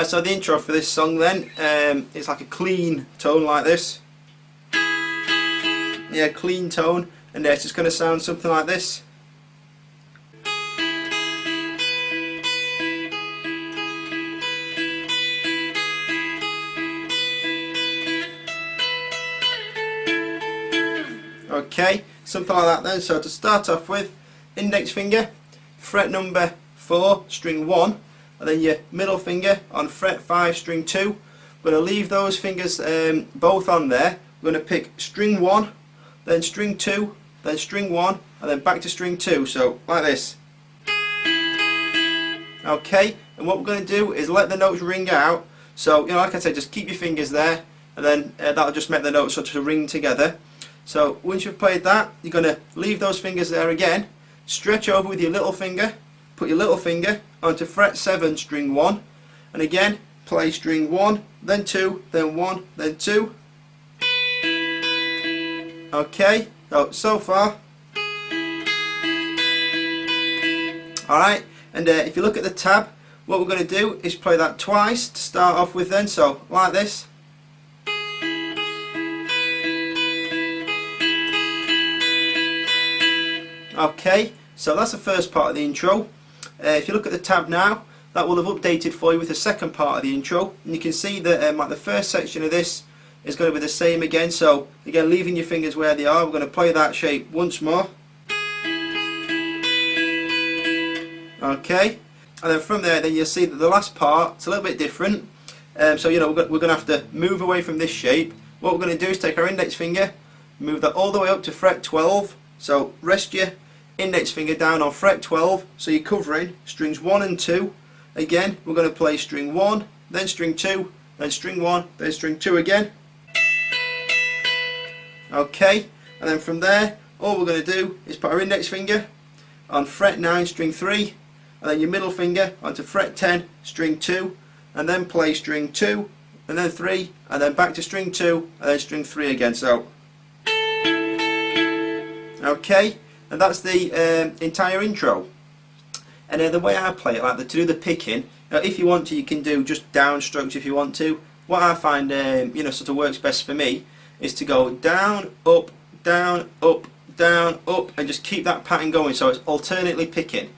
So the intro for this song then, it's like a clean tone like this. Yeah, clean tone, and it's just going to sound something like this. Okay, something like that then. So to start off with, index finger, fret number 4, string 1, and then your middle finger on fret 5, string 2. We're going to leave those fingers both on there. We're going to pick string 1, then string 2, then string 1, and then back to string 2, so like this. Okay, and what we're going to do is let the notes ring out. So, you know, like I said, just keep your fingers there, and then that'll just make the notes sort of ring together. So once you've played that, you're going to leave those fingers there again, stretch over with your little finger, put your little finger onto fret 7, string 1, and again play string 1, then 2, then 1, then 2. Okay, so far. Alright, and if you look at the tab, what we're going to do is play that twice to start off with then, so like this. Okay, so that's the first part of the intro. If you look at the tab now, that will have updated for you with the second part of the intro, and you can see that like the first section of this is going to be the same again. So again, leaving your fingers where they are, we're going to play that shape once more. Okay, and then from there, then you'll see that the last part is a little bit different. So you know we're going to have to move away from this shape. What we're going to do is take our index finger, move that all the way up to fret 12. So rest your index finger down on fret 12, so you're covering strings 1 and 2. Again, we're going to play string 1, then string 2, then string 1, then string 2 again. Okay, and then from there, all we're going to do is put our index finger on fret 9, string 3, and then your middle finger onto fret 10, string 2, and then play string 2, and then 3, and then back to string 2, and then string 3 again. So, okay. And that's the entire intro. And the way I play it, like to do the picking, if you want to, you can do just down strokes if you want to. What I find you know, sort of works best for me is to go down, up, down, up, down, up, and just keep that pattern going. So it's alternately picking.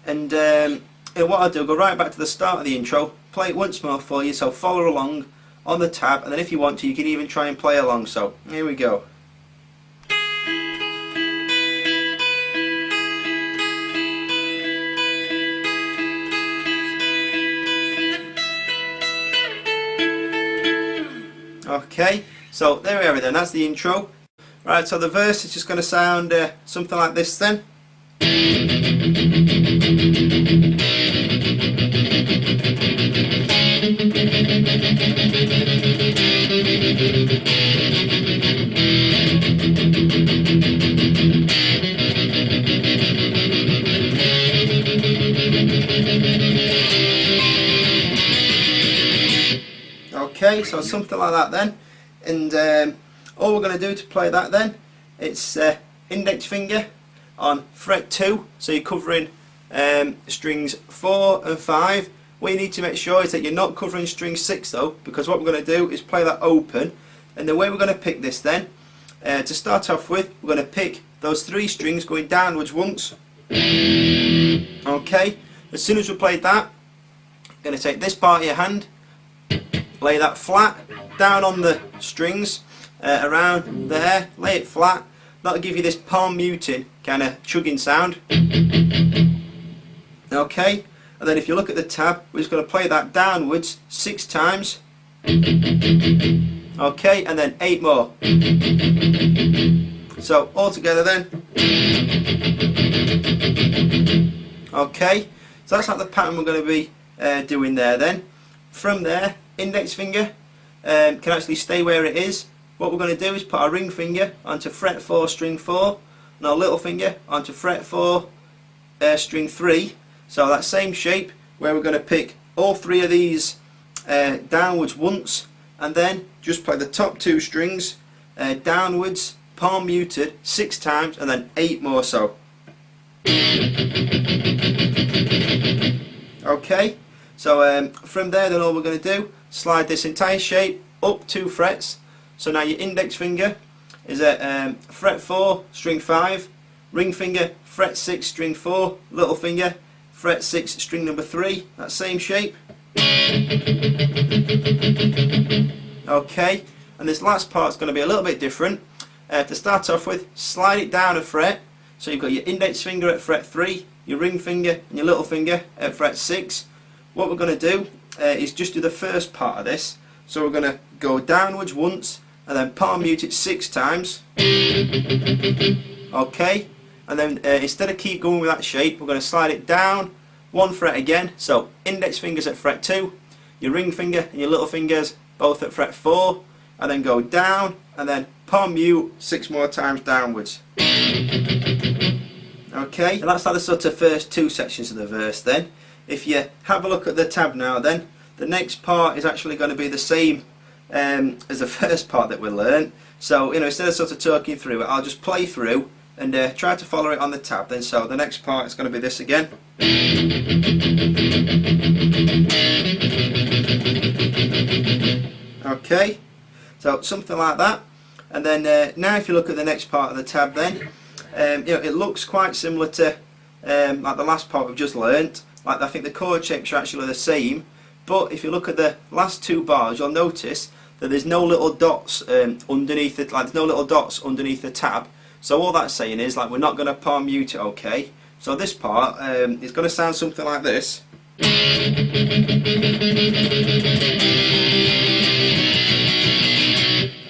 And what I'll do, go right back to the start of the intro, play it once more for you. So follow along on the tab, and then if you want to, you can even try and play along. So here we go. Okay, so there we have it then, that's the intro. Right, so the verse is just going to sound something like this then. Okay, so something like that then, and all we're going to do to play that then, it's index finger on fret 2, so you're covering strings 4 and 5. What you need to make sure is that you're not covering string 6 though, because what we're going to do is play that open, and the way we're going to pick this then, to start off with, we're going to pick those 3 strings going downwards once. Okay, as soon as we played that, we're going to take this part of your hand, lay that flat down on the strings around there, lay it flat. That'll give you this palm muting kind of chugging sound. Okay, and then if you look at the tab, we're just going to play that downwards 6 times. Okay, and then 8 more. So all together then. Okay, so that's like the pattern we're going to be doing there then. From there, index finger can actually stay where it is. What we're going to do is put our ring finger onto fret 4, string 4, and our little finger onto fret 4, string 3. So that same shape where we're going to pick all 3 of these downwards once, and then just play the top 2 strings downwards, palm muted 6 times, and then 8 more so. Okay, So from there then all we're going to do, slide this entire shape up 2 frets. So now your index finger is at fret 4, string 5, ring finger fret 6, string 4, little finger fret 6, string number 3, that same shape. Okay, and this last part's going to be a little bit different. To start off with, slide it down a fret. So you've got your index finger at fret 3, your ring finger and your little finger at fret 6. What we're going to do is just do the first part of this. So we're going to go downwards once and then palm mute it 6 times. Okay, and then instead of keep going with that shape, we're going to slide it down 1 fret again. So index fingers at fret 2, your ring finger and your little fingers both at fret 4, and then go down and then palm mute 6 more times downwards. Okay, and that's like the sort of first 2 sections of the verse then. If you have a look at the tab now then, the next part is actually going to be the same as the first part that we learned. So, you know, instead of sort of talking through it, I'll just play through and try to follow it on the tab then. So the next part is going to be this again. Okay, so something like that. And then now if you look at the next part of the tab then, you know, it looks quite similar to like the last part we've just learnt. Like I think the chord shapes are actually the same, but if you look at the last 2 bars, you'll notice that there's no little dots underneath it. Like there's no little dots underneath the tab. So all that's saying is like we're not going to palm mute it. Okay. So this part is going to sound something like this.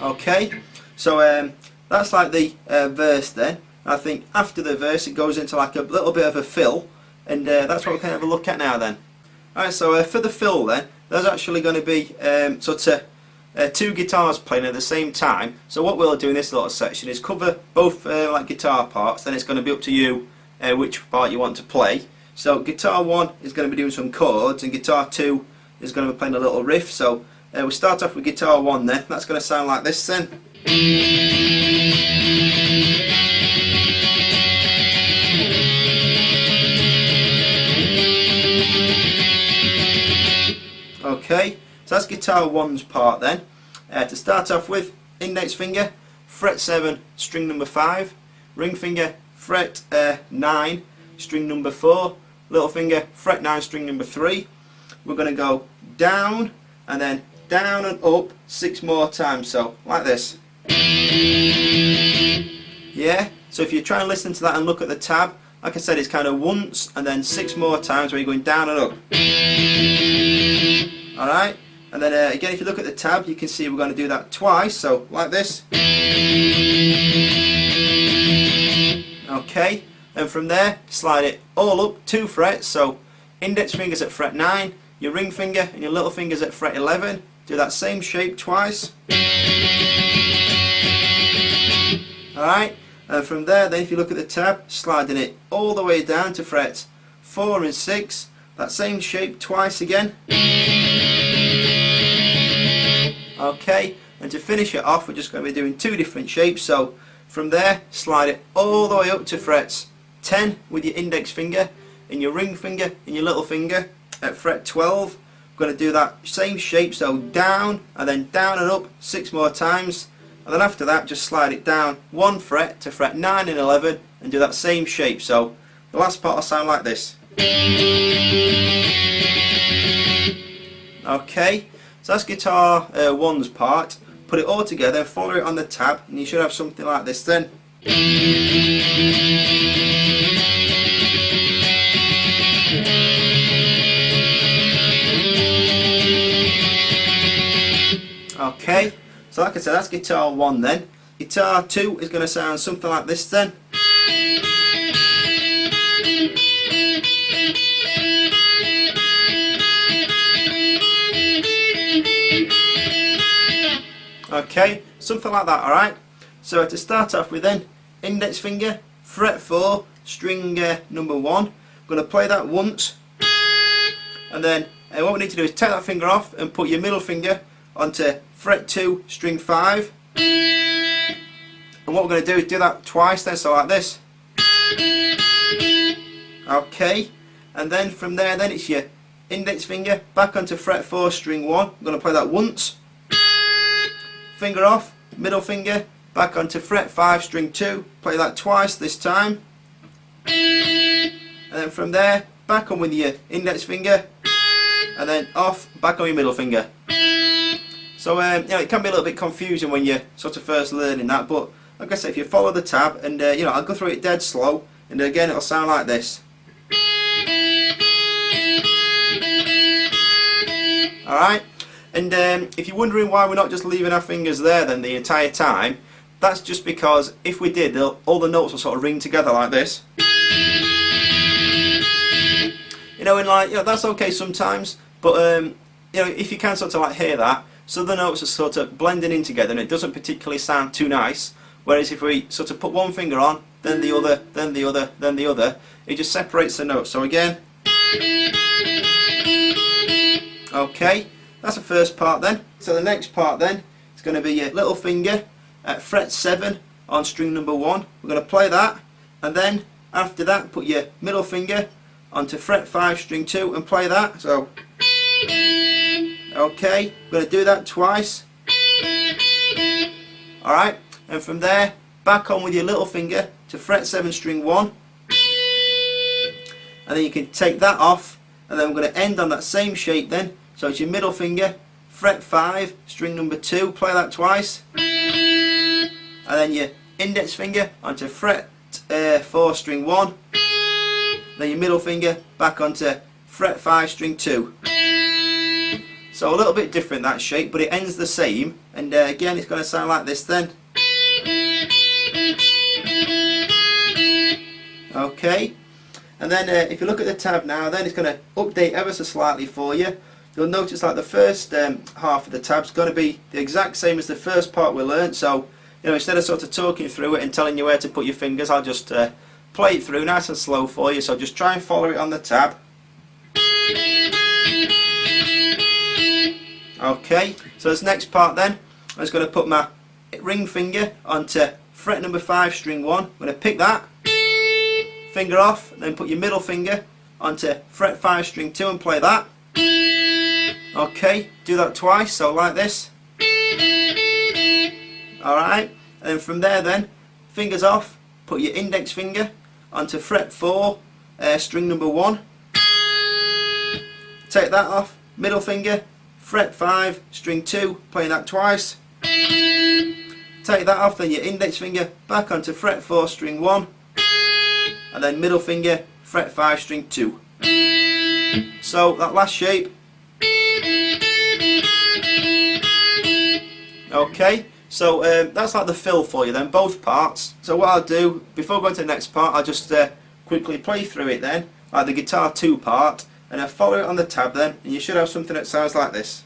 Okay. So that's like the verse then. I think after the verse it goes into like a little bit of a fill, and that's what we're going to have a look at now then. Alright, so for the fill then, there's actually going to be sort of 2 guitars playing at the same time. So what we'll do in this little section is cover both like guitar parts, then it's going to be up to you which part you want to play. So guitar 1 is going to be doing some chords and guitar 2 is going to be playing a little riff. So we'll start off with guitar 1 then. That's going to sound like this then. Okay, so that's guitar 1's part then. To start off with, index finger, fret 7, string number 5, ring finger, fret 9, string number 4, little finger, fret 9, string number 3. We're going to go down and then down and up 6 more times, so like this. Yeah, so if you try and listen to that and look at the tab, like I said, it's kind of once and then 6 more times where you're going down and up. Alright, and then again if you look at the tab you can see we're going to do that twice, so like this. Okay, and from there slide it all up 2 frets, so index fingers at fret 9, your ring finger and your little fingers at fret 11, do that same shape twice. Alright, and from there then if you look at the tab, sliding it all the way down to frets 4 and 6, that same shape twice again. Okay, and to finish it off we're just going to be doing 2 different shapes. So from there slide it all the way up to frets 10 with your index finger and your ring finger and your little finger at fret 12. We're going to do that same shape, so down and then down and up 6 more times, and then after that just slide it down 1 fret to fret 9 and 11 and do that same shape. So the last part will sound like this. Okay, so that's guitar 1's part. Put it all together, follow it on the tab, and you should have something like this then. Okay, so like I said, that's guitar 1 then. Guitar 2 is going to sound something like this then. Okay, something like that, alright? So to start off with then, index finger, fret 4, string number 1. I'm going to play that once, and then what we need to do is take that finger off and put your middle finger onto fret 2, string 5. And what we're going to do is do that twice then, so like this. Okay, and then from there then it's your index finger back onto fret 4 string 1. I'm going to play that once. Finger off, middle finger back onto fret 5 string 2. Play that twice this time. And then from there, back on with your index finger, and then off, back on your middle finger. So you know, it can be a little bit confusing when you're sort of first learning that, but like I said, if you follow the tab, and you know, I'll go through it dead slow, and again it'll sound like this. Alright, and if you're wondering why we're not just leaving our fingers there then the entire time, that's just because if we did, all the notes will sort of ring together like this. You know, and like, you know, that's okay sometimes, but you know, if you can sort of like hear that, so the notes are sort of blending in together and it doesn't particularly sound too nice. Whereas if we sort of put one finger on, then the other, then the other, then the other, it just separates the notes. So again, okay, that's the first part then. So the next part then is going to be your little finger at fret 7 on string number 1. We're going to play that, and then after that put your middle finger onto fret 5 string 2 and play that. So okay, we're going to do that twice. Alright, and from there back on with your little finger to fret 7 string 1, and then you can take that off, and then we're going to end on that same shape then. So it's your middle finger, fret 5 string number 2, play that twice, and then your index finger onto fret 4 string 1, then your middle finger back onto fret 5 string 2. So a little bit different that shape, but it ends the same, and again it's going to sound like this then. Okay, and then if you look at the tab now, then it's going to update ever so slightly for you. You'll notice like the first half of the tab's going to be the exact same as the first part we learnt. So you know, instead of sort of talking through it and telling you where to put your fingers, I'll just play it through nice and slow for you. So just try and follow it on the tab. Okay, so this next part then, I'm just going to put my ring finger onto fret number 5 string 1. I'm going to pick that, finger off, and then put your middle finger onto fret 5 string 2 and play that. Okay, do that twice, so like this. Alright, and then from there then, fingers off, put your index finger onto fret 4 string number 1. Take that off, middle finger, fret 5 string 2, playing that twice. Take that off, then your index finger back onto fret 4 string 1, and then middle finger, fret 5 string 2. So that last shape. Okay, so that's like the fill for you then, both parts. So what I'll do, before going to the next part, I'll just quickly play through it then, like the guitar 2 part, and I'll follow it on the tab then, and you should have something that sounds like this.